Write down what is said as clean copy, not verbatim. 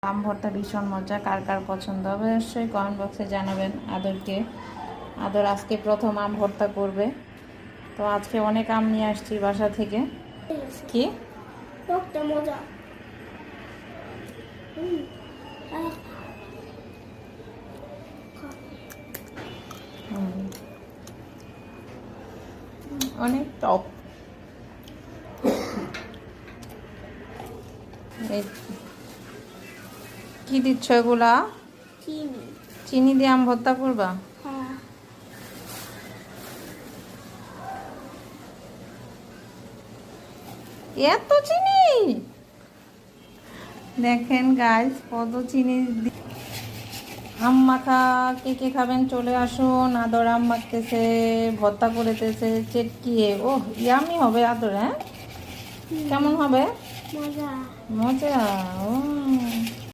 আম ভর্তা ভীষণ মজা, কার কার পছন্দ অবশ্যই কমেন্ট বক্সে জানাবেন। আদর আজকে প্রথম আম ভর্তা করবে। তো আজকে অনেক আম নিয়ে আসছি বাসা থেকে। কি মজা। অনেক টক। কি দিচ্ছ এগুলা? চিনি। চিনি দিয়ে আম ভর্তা করবা? হ্যাঁ। এত চিনি! দেখেন গাইস কত চিনি। আম মাখা কে কে খাবেন চলে আসুন। আদর আম মাখতেছে, ভর্তা করেতেছে, চেটকিয়ে। ওহ ইয়ামি হবে আদর। হ্যাঁ কেমন হবে? মজা। মজা। ও